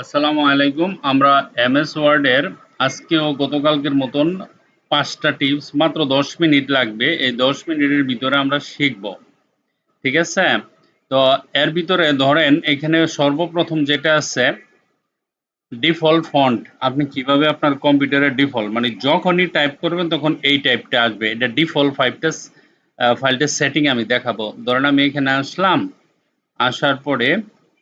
আসসালামু আলাইকুম। আমরা এমএস ওয়ার্ডের আজকেও গতকালকের মতন 5টা টিপস মাত্র 10 মিনিট লাগবে। এই 10 মিনিটের ভিতরে আমরা শিখব। ঠিক আছে? তো এর ভিতরে ধরেন এখানে সর্বপ্রথম যেটা আছে ডিফল্ট ফন্ট। আপনি কিভাবে আপনার কম্পিউটারের ডিফল্ট মানে যখনই টাইপ করবেন তখন এই টাইপটা আসবে। এটা ডিফল্ট ফাইলটার সেটিং আমি দেখাবো। ধরেন আমি এখানে আসলাম। আসার পরে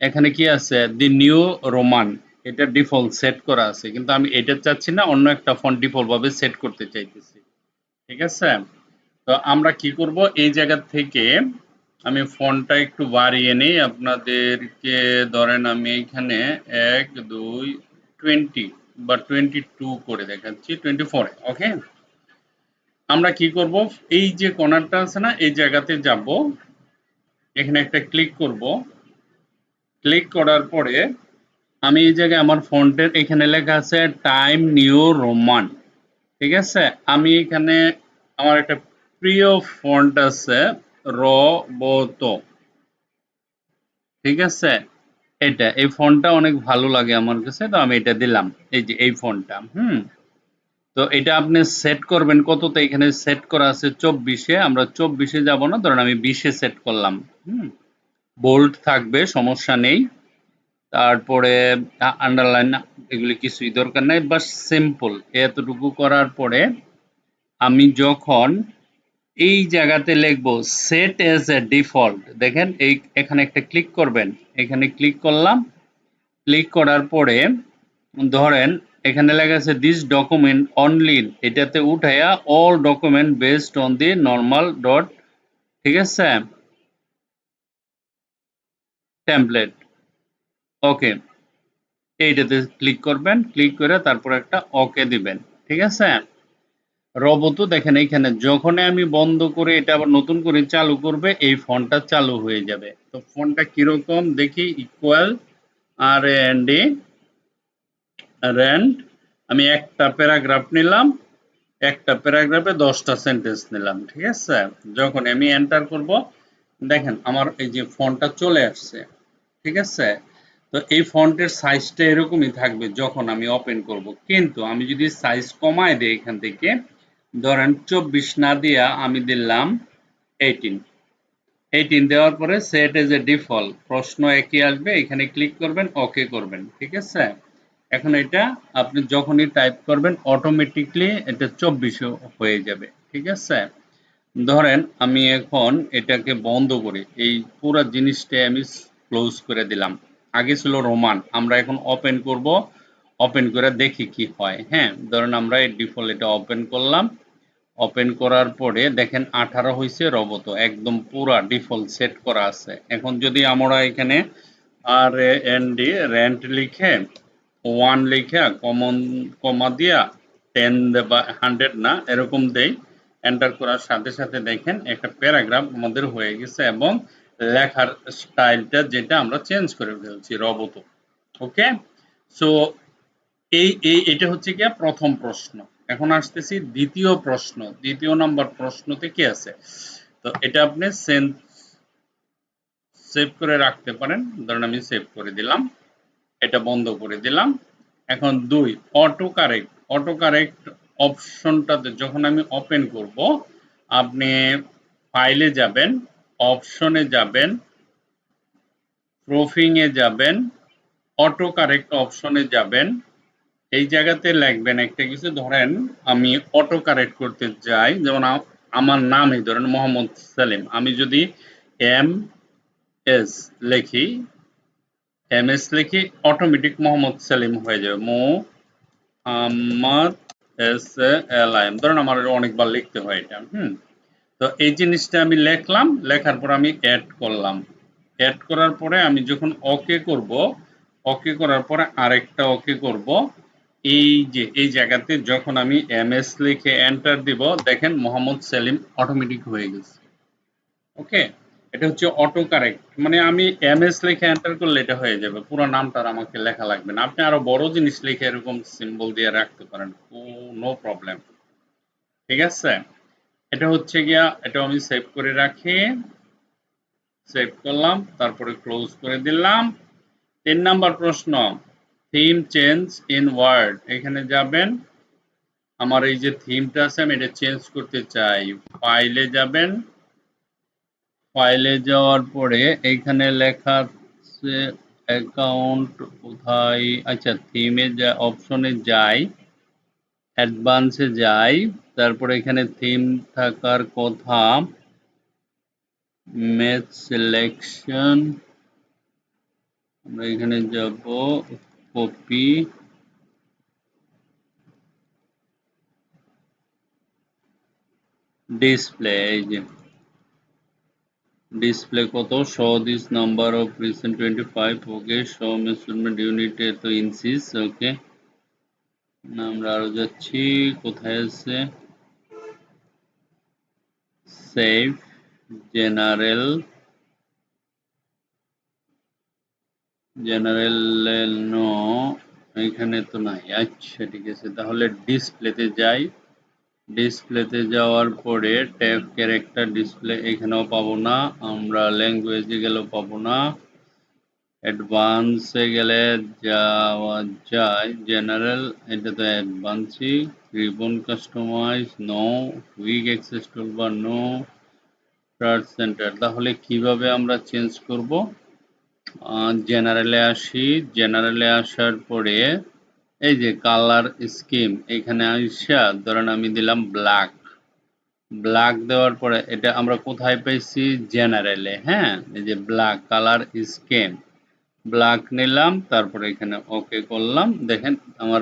এখানে কি আছে দি নিউ রোমান, এটা ডিফল্ট সেট করা আছে, কিন্তু আমি এটা চাচ্ছি না, অন্য একটা ফন্ট ডিফল্ট ভাবে সেট করতে চাইতেছি। ঠিক আছে? তো আমরা কি করব, এই জায়গা থেকে আমি ফন্টটা একটু বাড়িয়ে নেই আপনাদেরকে। ধরেন আমি এখানে 1 2 20 বা 22 করে দেখাচ্ছি, 24। ওকে, আমরা কি করব, এই যে কর্নারটা আছে না, এই জায়গাতে যাব, এখানে একটা ক্লিক করব। ক্লিক করার পরে আমি এই জায়গায় আমার ফন্টের এখানে লেখা আছে টাইম নিউ রোমান। ঠিক আছে? আমি এখানে আমার একটা প্রিয় ফন্ট আছে রবতো। ঠিক আছে? এই ফন্টটা অনেক ভালো লাগে আমার কাছে, তো আমি এটা দিলাম। এই যে এই ফন্টটা। তো এটা আপনি সেট করবেন কততে, এখানে সেট করা আছে 24-এ। আমরা 24-এ যাব না, ধরেন আমি 20-এ সেট করলাম। বোল্ড থাকবে, সমস্যা নেই। তারপরে আন্ডারলাইন এগুলি কিছুই দরকার নাই, বাস সিম্পল এতটুকু করার পরে আমি যখন এই জায়গাতে লিখবো সেট এজ এ ডিফল্ট, দেখেন এই এখানে একটা ক্লিক করবেন। এখানে ক্লিক করলাম। ক্লিক করার পরে ধরেন এখানে লেখা আছে দিস ডকুমেন্ট অনলি, এটাতে উঠাইয়া all document based on the normal dot, ঠিক আছে, টেমপ্লেট। ওকে, এইটাতে ক্লিক করবেন। ক্লিক করে তারপর একটা ওকে দিবেন। ঠিক আছে? রবতো দেখেন এইখানে যখনই আমি বন্ধ করে এটা আবার নতুন করে চালু করবে, এই ফন্টটা চালু হয়ে যাবে। তো ফন্টটা কিরকম দেখি, ইকুয়াল আর এন্ড র্যান্ড, আমি একটা প্যারাগ্রাফ নিলাম, একটা প্যারাগ্রাফে 10টা সেন্টেন্স নিলাম। ঠিক আছে? যখন আমি এন্টার করব, দেখেন আমার এই যে ফন্টটা চলে আসছে। ঠিক আছে? তো এই ফন্টের সাইজটা এরকমই থাকবে যখন আমি ওপেন করব, কিন্তু আমি যদি সাইজ কমায় দিই এখান থেকে, ধরেন 24 না দিয়া আমি দিলাম 18। 18 দেওয়ার পরে সেট এজ এ ডিফল্ট, প্রশ্ন একই আসবে, এখানে ক্লিক করবেন, ওকে করবেন। ঠিক আছে? এখন এটা আপনি যখনই টাইপ করবেন অটোমেটিকলি এটা 24 হয়ে যাবে। ঠিক আছে? ধরেন আমি এখন এটাকে বন্ধ করি, এই পুরো জিনিসটা আমি ক্লোজ করে দিলাম। আগে ছিল রোমান, আমরা এখন ওপেন করব। ওপেন করে দেখি কি হয়। হ্যাঁ, ধরেন আমরা এই ডিফল্ট এটা ওপেন করলাম। ওপেন করার পরে দেখেন 18 হয়েছে, রবত একদম পুরা ডিফল্ট সেট করা আছে। এখন যদি আমরা এখানে আর এন ডি রেন্ট লিখে 1 লিখে কমন কমা দিয়া 10 বা 100 না এরকম দেই, এন্টার করার সাথে সাথে দেখেন একটা প্যারাগ্রাফ আমাদের হয়ে গেছে, এবং লেখার স্টাইলটা যেটা আমরা চেঞ্জ করে ফেলছি রবত। ওকে, সো এটা হচ্ছে গিয়া প্রথম প্রশ্ন। এখন আসতেছি দ্বিতীয় প্রশ্ন। দ্বিতীয় নাম্বার প্রশ্নতে কি আছে, তো এটা আপনি সেভ করে রাখতে পারেন। ধরেন আমি সেভ করে দিলাম, এটা বন্ধ করে দিলাম। এখন 2 অটো কারেক্ট। অটো কারেক্ট অপশনটাতে যখন আমি ওপেন করব, আপনি ফাইলে যাবেন, অপশনে যাবেন, প্রুফিং এ যাবেন, অটো কারেক্ট অপশনে যাবেন। এই জায়গাতে লিখবেন একটা কিছু, ধরেন আমি অটো কারেক্ট করতে যাই, যেমন আমার নামই ধরেন মোহাম্মদ সেলিম। আমি যদি এম এস লিখি, এমএস লিখি, অটোমেটিক মোহাম্মদ সেলিম হয়ে যাবে। Mohammad S A L I am, ধরেন আমার অনেকবার লিখতে হয় এটা। তো এই জিনিসটা আমি লিখলাম, লেখার পর আমি অ্যাড করলাম। অ্যাড করার পরে আমি যখন ওকে করব, ওকে করার পরে আরেকটা ওকে করব। এই যে এই জায়গাতে যখন আমি এমএস লিখে এন্টার দিব, দেখেন মোহাম্মদ সেলিম অটোমেটিক হয়ে গেছে। ওকে, এটা হচ্ছে অটো কারেক্ট, মানে আমি এমএস লিখে এন্টার করলে এটা হয়ে যাবে, পুরো নামটা আর আমাকে লেখা লাগবে না। আপনি আরো বড় জিনিস লিখে এরকম সিম্বল দিয়ে রাখতে পারেন, নো প্রবলেম। ঠিক আছে? এটা হচ্ছে গিয়া, এটা আমি সেভ করে রাখি। সেভ করলাম, তারপরে ক্লোজ করে দিলাম। 3 নাম্বার প্রশ্ন, থিম চেঞ্জ ইন ওয়ার্ড, এখানে যাবেন। আমার এই যে থিমটা আছে আমি এটা চেঞ্জ করতে চাই। ফাইলে যাবেন, ফাইলে যাওয়ার পরে এইখানে লেখা আছে অ্যাকাউন্ট কোথায়, আচ্ছা থিমে যা অপশনে যাই, অ্যাডভান্সে যাই, তারপরে এখানে থিম থাকার কথা, ম্যাচ সিলেকশন, আমরা এখানে যাব, কপি, ডিসপ্লে, এই যে ডিসপ্লে কত, show this number of recent 25, okay, show measurement unit তো ইঞ্চিস, ওকে। আমরা আরো যাচ্ছি, কোথায় আছে, সেভ, জেনারেল, জেনারেল নো, এখানে তো নাই, আচ্ছা ঠিক আছে, তাহলে ডিসপ্লেতে যাই। ডিসপ্লেতে যাওয়ার পরে ট্যাব ক্যারেক্টার ডিসপ্লে, এখানেও পাবো না, আমরা ল্যাঙ্গুয়েজে গেলেও পাবো না, অ্যাডভান্সে গেলে যাওয়া যায়, জেনারেল, এটা তো অ্যাডভান্সই, ribbon customize no, quick access toolbar no, search center, তাহলে কিভাবে আমরা চেঞ্জ করব, জেনারেলে আসি, জেনারেলে আসার পরে এই যে কালার স্কিম, এখানে আইসা ধরেন আমি দিলাম ব্ল্যাক, ব্ল্যাক দেওয়ার পরে এটা আমরা কোথায় পাইছি, জেনারেলে, হ্যাঁ, এই যে ব্ল্যাক কালার স্কিম, ব্ল্যাক নিলাম, তারপরে এখানে ওকে করলাম, দেখেন আমার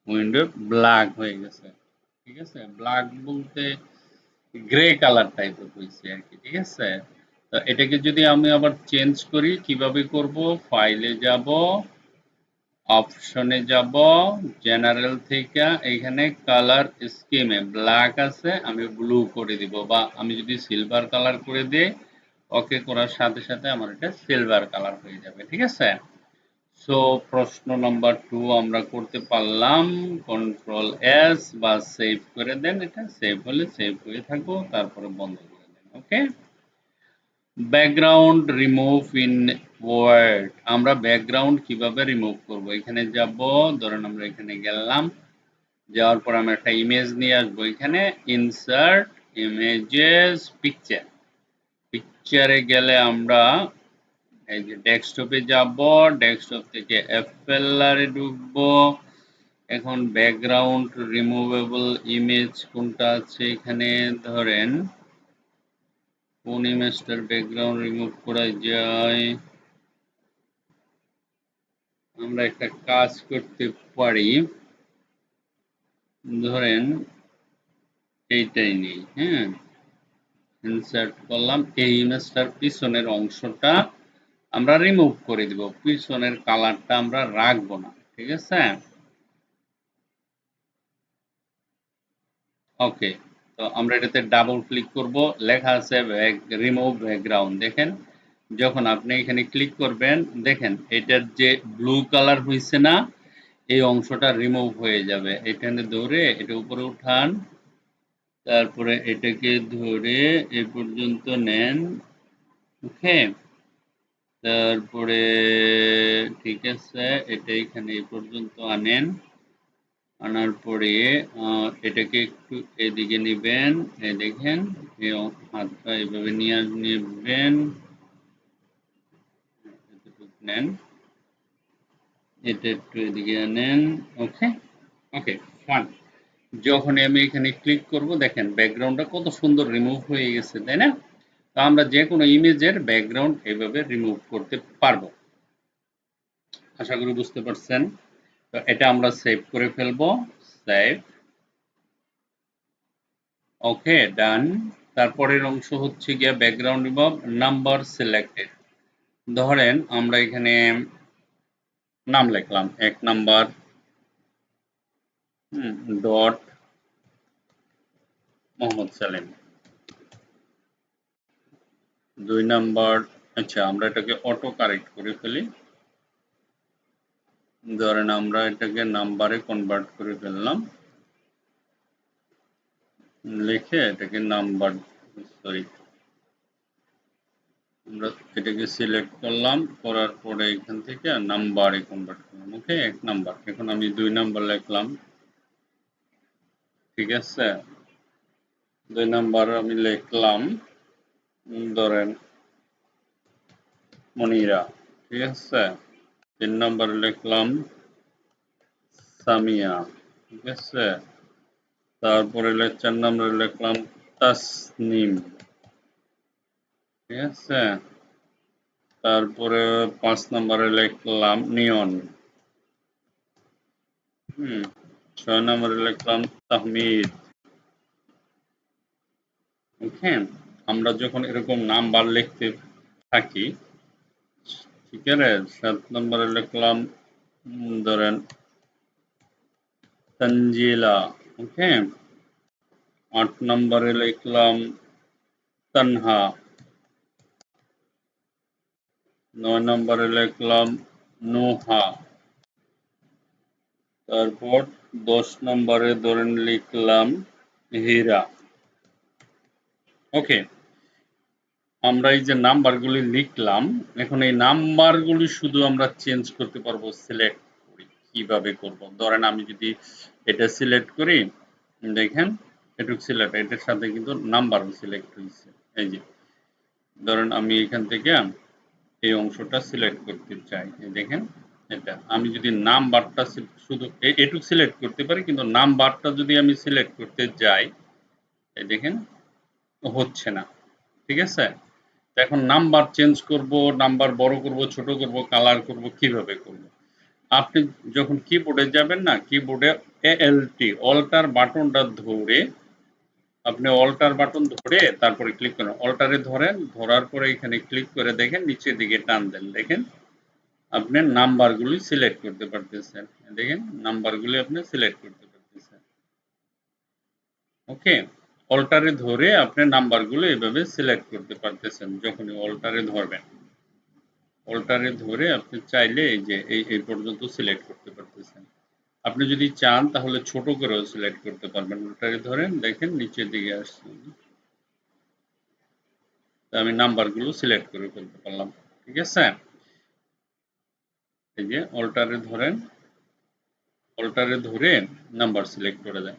উইন্ডো ব্ল্যাক হয়ে গেছে, ঠিক আছে, ব্ল্যাক বলতে গ্রে কালার টাইপের হয়েছে আর কি, ঠিক আছে। তো এটাকে যদি আমি আবার চেঞ্জ করি, কিভাবে করব, ফাইলে যাব, অপশনে যাব, জেনারেল থেকে এখানে কালার স্কিমে ব্ল্যাক আছে, আমি ব্লু করে দিব, বা আমি যদি সিলভার কালার করে দিই, ওকে করার সাথে সাথে আমার এটা সিলভার কালার হয়ে যাবে, ঠিক আছে। সো প্রশ্ন নাম্বার 2 আমরা করতে পারলাম, কন্ট্রোল এস বা সেভ করে দেন, এটা সেভ হলে সেভ হয়ে থাকবো, তারপরে বন্ধ করে দেন, ওকে। ব্যাকগ্রাউন্ড রিমুভ ইন ওয়ার্ড, আমরা ব্যাকগ্রাউন্ড কিভাবে রিমুভ করব, এখানে যাব, ধরেন আমরা এখানে গেলাম, যাওয়ার পর আমরা একটা ইমেজ নিয়ে আসবো, এখানে ইনসার্ট ইমেজেস পিকচার, পিকচারে গেলে আমরা এই যে ডেস্কটপে যাব, ডেস্কটপ থেকে এফএলআর এ ঢুকবো, এখন ব্যাকগ্রাউন্ড রিমুভেবল ইমেজ কোনটা আছে, এখানে ধরেন কোন ইমেজটার ব্যাকগ্রাউন্ড রিমুভ করা যায়, আমরা একটা কাজ করতে পারি, ধরেন এইটাই নেই, হ্যাঁ, ইনসার্ট করলাম, এই ইমেজটার পিছনের অংশটা আমরা রিমুভ করে দিব, পিছনের কালারটা আমরা রাখবো না, ঠিক আছে। ওকে, তো আমরা এটাতে ডাবল ক্লিক করব, লেখা আছে রিমুভ ব্যাকগ্রাউন্ড, দেখেন যখন আপনি এখানে ক্লিক করবেন, দেখেন এটার যে ব্লু কালার হয়েছে না, এই অংশটা রিমুভ হয়ে যাবে, এখানে ধরে এটা উপরে উঠান, তারপরে এটাকে ধরে এ পর্যন্ত নেন, ওকে, তারপরে ঠিক আছে, এটা এখানে এই পর্যন্ত আনেন, আনার পরে এটাকে একটু এদিকে নিবেন, এই দেখেন এই হাতটা এইভাবে নিয়ে নেবেন, নেন, এটা একটু এদিকে আনেন, ওকে, ওকে ফাইন। যখন আমি এখানে ক্লিক করব, দেখেন ব্যাকগ্রাউন্ডটা কত সুন্দর রিমুভ হয়ে গেছে, তাই না। তো আমরা যে কোনো ইমেজের ব্যাকগ্রাউন্ড এভাবে রিমুভ করতে পারবো, আশা করি বুঝতে পারছেন। তো এটা আমরা সেভ করে ফেলবো, সেভ, ওকে ডান। তারপরের অংশ হচ্ছে গিয়ে ব্যাকগ্রাউন্ড রিমুভ, নাম্বার সিলেক্টেড, ধরেন আমরা এখানে নাম লিখলাম 1 number, dot Mohammad Selim, 2 number, আচ্ছা আমরা এটাকে অটো কারেক্ট করে ফেলি, ধরেন আমরা এটাকে নাম্বারে কনভার্ট করে ফেললাম, লিখে এটাকে নাম্বার, সরি, আমরা এটাকে সিলেক্ট করলাম, করার পরে এখান থেকে নাম্বারে কনভার্ট করলাম, ওকে, 1 নাম্বার। এখন আমি 2 নাম্বার লিখলাম, ঠিক আছে। 2 নাম্বার আমি লিখলাম ধরেন মনিরা, ঠিক আছে। 3 নাম্বার লিখলাম সামিয়া, ঠিক আছে। তারপরে 4 নাম্বারে লিখলাম তাসনিম, ঠিক আছে। তারপরে 5 নাম্বারে লিখলাম নিয়ন, 6 নাম্বারে লিখলাম তাহমিদ। ওকে, আমরা যখন এরকম নাম্বার লিখতে থাকি, ঠিক আছে। 7 নাম্বারে লিখলাম ধরেন তঞ্জিলা, ওকে। 8 নাম্বারে লিখলাম তানহা, 9 নাম্বারে লিখলাম নুহা। তারপর 10 নাম্বারে ধরেন লিখলাম হীরা। ওকে, আমরা এই যে নাম্বারগুলি লিখলাম, এখন এই নাম্বারগুলি শুধু আমরা চেঞ্জ করতে পারবো সিলেক্ট করি। কিভাবে করব? ধরেন আমি যদি এটা সিলেক্ট করি, দেখেন এটুক সিলেক্ট, এটার সাথে কিন্তু নাম্বারও সিলেক্ট হয়েছে। এই যে ধরেন আমি এখান থেকে এই অংশটা সিলেক্ট করতে চাই, দেখেন এটা আমি যদি নাম্বারটা শুধু এটুক সিলেক্ট করতে পারি, কিন্তু নাম্বারটা যদি আমি সিলেক্ট করতে যাই, এই দেখেন হচ্ছে না, ঠিক আছে। এখন নাম্বার চেঞ্জ করব, নাম্বার বড় করব, ছোট করব, কালার করব, কিভাবে করব? আপনি যখন কিবোর্ডে যাবেন না, কিবোর্ডে এএলটি অল্টার বাটনটা ধরে, আপনি অল্টার বাটন ধরে তারপরে ক্লিক করেন, অল্টারে ধরেন, ধরার পরে এখানে ক্লিক করে দেখেন নিচের দিকে টান দেন, দেখেন আপনি নাম্বারগুলি সিলেক্ট করতে পারতেছেন, দেখেন নাম্বারগুলি আপনি সিলেক্ট করতে পারতেছেন। ওকে, অল্টারে ধরে আপনি নাম্বারগুলো এভাবে সিলেক্ট করতে পারতেছেন। যখনই অল্টারে ধরবেন, অল্টারে ধরে আপনি চাইলে এই যে এই পর্যন্ত সিলেক্ট করতে পারতেছেন। আপনি যদি চান তাহলে ছোট করেও সিলেক্ট করতে পারবেন। অল্টারে ধরেন, দেখেন নিচের দিকে আসছে, আমি নাম্বারগুলো সিলেক্ট করে ফেলতে পারলাম, ঠিক আছে। এই যে অল্টারে ধরেন, অল্টারে ধরে নাম্বার সিলেক্ট করে দেন,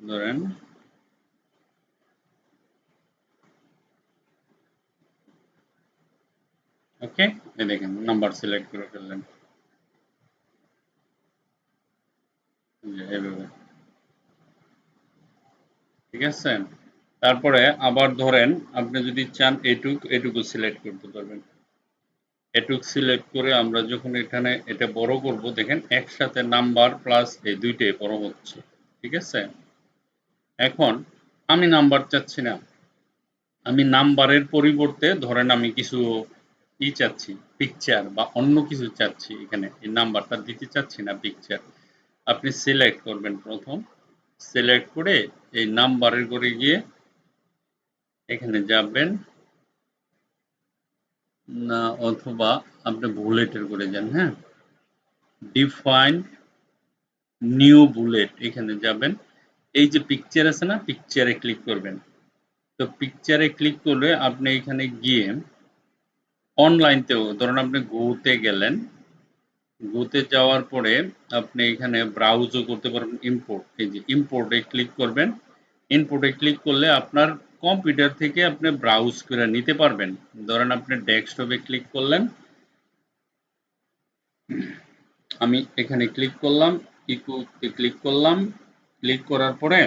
ধরেন ওকে, এই দেখেন নাম্বার সিলেক্ট করে ফেললেন, এইভাবে, ঠিক আছে। তারপরে আবার ধরেন আপনি যদি চান এটুকু সিলেক্ট করতে পারবেন। এটুক সিলেক্ট করে আমরা যখন এখানে এটা বড় করব, দেখেন একসাথে নাম্বার প্লাস এই দুইটাই বড় হচ্ছে, ঠিক আছে। এখন আমি নাম্বার চাচ্ছি না, আমি নাম্বারের পরিবর্তে ধরেন আমি কিছু চাচ্ছি, পিকচার বা অন্য কিছু চাচ্ছি, এখানে এই নাম্বারটা দিতে চাচ্ছি না, পিকচার। আপনি সিলেক্ট করবেন, প্রথম সিলেক্ট করে এই নাম্বারের করে গিয়ে এখানে যাবেন না, অথবা আপনি বুলেটের করে যান, হ্যাঁ, ডিফাইন নিউ বুলেট, এখানে যাবেন, এই যে পিকচার আছে না, পিকচারে ক্লিক করবেন। তো পিকচারে ক্লিক করলে আপনি এখানে গিয়ে অনলাইনতেও ধরুন আপনি গোতে গেলেন, গোতে যাওয়ার পরে আপনি এখানে ব্রাউজও করতে পারবেন, ইম্পোর্ট, এই যে ইম্পোর্টে ক্লিক করবেন। ইম্পোর্টে ক্লিক করলে আপনার কম্পিউটার থেকে আপনি ব্রাউজ করে নিতে পারবেন। ধরেন আপনি ডেস্কটপে ক্লিক করলেন, আমি এখানে ক্লিক করলাম, ইকুতে ক্লিক করলাম, ক্লিক করার পরে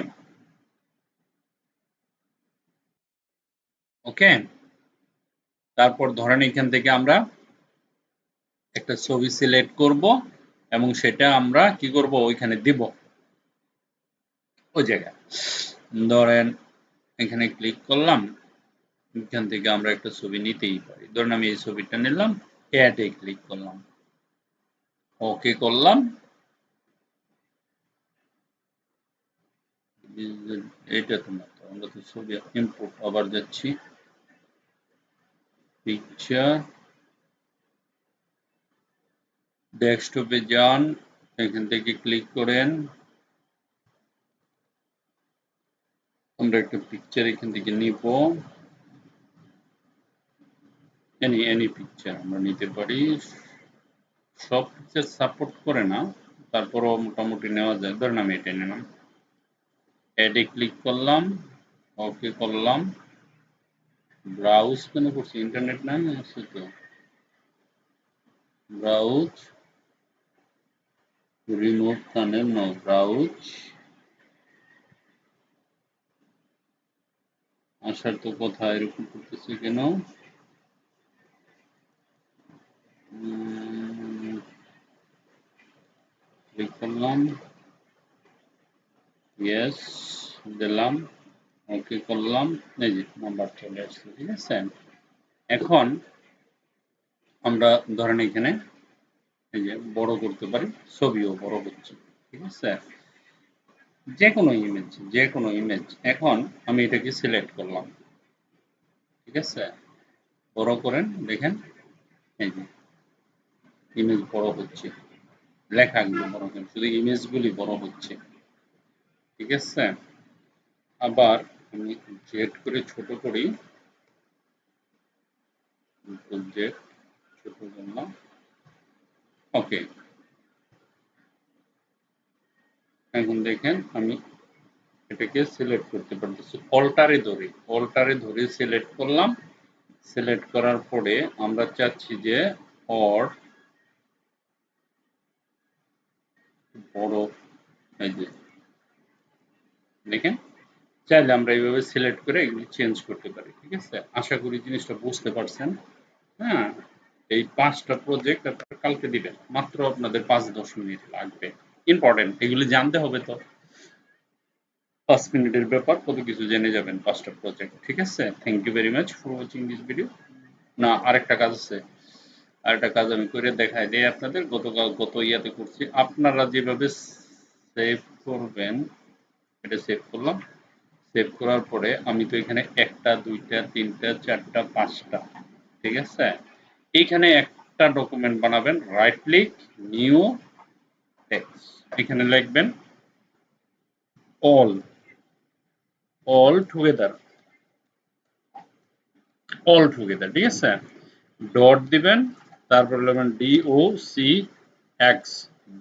ওকে, তারপর ধরেন এখান থেকে আমরা একটা ছবি সিলেক্ট করব এবং সেটা আমরা কি করব, ওইখানে দিব, ওই জায়গায় ধরেন এখানে ক্লিক করলাম, এখান থেকে আমরা একটা ছবি নিতেই পারি। ধরুন আমি এই ছবিটা নিলাম, অ্যাডে ক্লিক করলাম, ওকে করলাম, এইটা তো না, আমরা তো ছবি ইম্পোর্ট, আবার যাচ্ছি পিকচার, ডেস্কটপে যান, এখান থেকে ক্লিক করেন, আমরা একটা পিকচার এখান থেকে নিব, এনি পিকচার আমরা নিতে পারি। সব পিকচার সাপোর্ট করে না, তারপরও মোটামুটি নেওয়া যায়। ধরেন আমি এটা নিলাম, অ্যাডে ক্লিক করলাম, ওকে করলাম, ব্রাউজ কেন করছি, ইন্টারনেট নাই আছে তো, browse, remove connect, no, browse, আসার তো কথা, এরকম করতেছি কেন? ক্লিক করলাম, ইয়েস দিলাম, ওকে করলাম, এই যে নাম্বার চলে আসছে, ঠিক আছে। এখন আমরা ধরেন এখানে এই যে বড় করতে পারি, ছবিও বড় হচ্ছে, ঠিক আছে। যে কোনো ইমেজ এখন আমি এটাকে সিলেক্ট করলাম, ঠিক আছে। বড় করেন, দেখেন এই যে ইমেজ বড় হচ্ছে, লেখাগুলো বড় হচ্ছে, শুধু ইমেজগুলি বড় হচ্ছে, ঠিক আছে। আবার আমি জেড করে ছোট করি, জেড ছোট করলাম, ওকে। এখন দেখেন আমি এটাকে সিলেক্ট করতে পারতেছি, অল্টারে ধরে সিলেক্ট করলাম। সিলেক্ট করার পরে আমরা চাচ্ছি যে অর বড়, এই যে দেখেন, চাইলে আমরা এইভাবে সিলেক্ট করে এগুলি চেঞ্জ করতে পারি, ঠিক আছে। আশা করি জিনিসটা বুঝতে পারছেন। হ্যাঁ, এই 5টা প্রজেক্ট আপনারা কালকে দিবেন, মাত্র আপনাদের 5-10 মিনিট লাগবে। ইম্পর্টেন্ট, এগুলি জানতে হবে তো, 5 মিনিটের ব্যাপার, কত কিছু জেনে যাবেন 5টা প্রজেক্ট, ঠিক আছে। Thank you very much for watching this video. না, আরেকটা কাজ আছে, আরেকটা কাজ আমি করে দেখাই দিই আপনাদের, গত ইয়াতে করছি। আপনারা যেভাবে সেভ করবেন, এটা সেভ করলাম। সেভ করার পরে আমি তো এখানে 1টা 2টা 3টা 4টা 5টা, ঠিক আছে। এইখানে একটা ডকুমেন্ট বানাবেন, রাইট ক্লিক, নিউ টেক্সট, এখানে লিখবেন অল, টুগেদার, ঠিক আছে। ডট দিবেন, তারপর লিখবেন DOCX,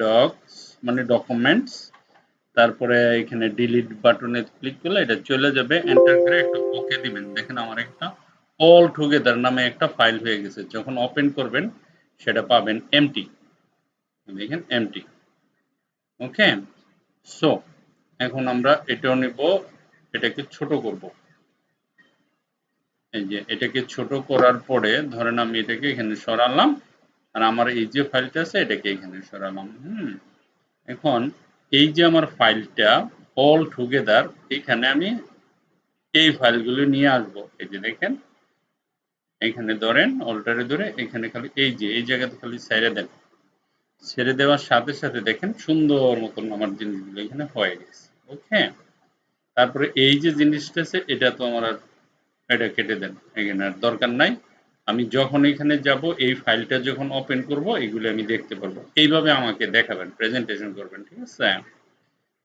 ডক্স মানে ডকুমেন্টস, তারপরে এখানে ডিলিট বাটনে ক্লিক করলে এটা চলে যাবে, এন্টার করে একটা ওকে দিবেন। দেখেন আমার একটা অল টুগেদার নামে একটা ফাইল হয়ে গেছে, যখন ওপেন করবেন সেটা পাবেন এমটি, দেখেন এমটি, ওকে। সো এখন আমরা এটাও নিব, এটাকে ছোট করব, এই যে এটাকে ছোট করার পরে ধরেন আমি এটাকে এখানে সরালাম, আর আমার এই যে ফাইলটা আছে এটাকে এখানে সরালাম। এখন এই যে আমার ফাইলটা অল টুগেদার, এখানে আমি এই ফাইলগুলো নিয়ে আসবো, এই যে দেখেন এখানে ধরেন অল্টারে ধরে এখানে খালি এই যে এই জায়গাতে খালি ছেড়ে দেন, ছেড়ে দেওয়ার সাথে সাথে দেখেন সুন্দর মতন আমার জিনিসগুলো এখানে হয়ে গেছে, ওকে। তারপরে এই যে জিনিসটা আছে এটা তো আমার আর, এটা কেটে দেন, এখানে আর দরকার নাই। আমি যখন এখানে যাব এই ফাইলটা যখন ওপেন করব এগুলো আমি দেখতে পারবো, এইভাবে আমাকে দেখাবেন, প্রেজেন্টেশন করবেন, ঠিক আছে।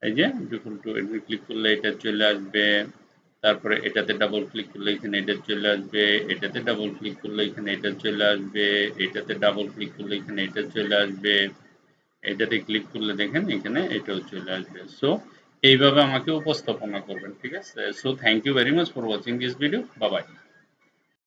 এই যে যখন টু এডমিট ক্লিক করলে এটা চলে আসবে, তারপরে এটাতে ডাবল ক্লিক করলে এখানে এটা চলে আসবে, এটাতে ডাবল ক্লিক করলে এখানে এটা চলে আসবে, এটাতে ডাবল ক্লিক করলে এখানে এটা চলে আসবে, এটাতে ক্লিক করলে দেখেন এখানে এটাও চলে আসবে। সো এইভাবে আমাকে উপস্থাপনা করবেন, ঠিক আছে। So thank you very much for watching this video, bye by.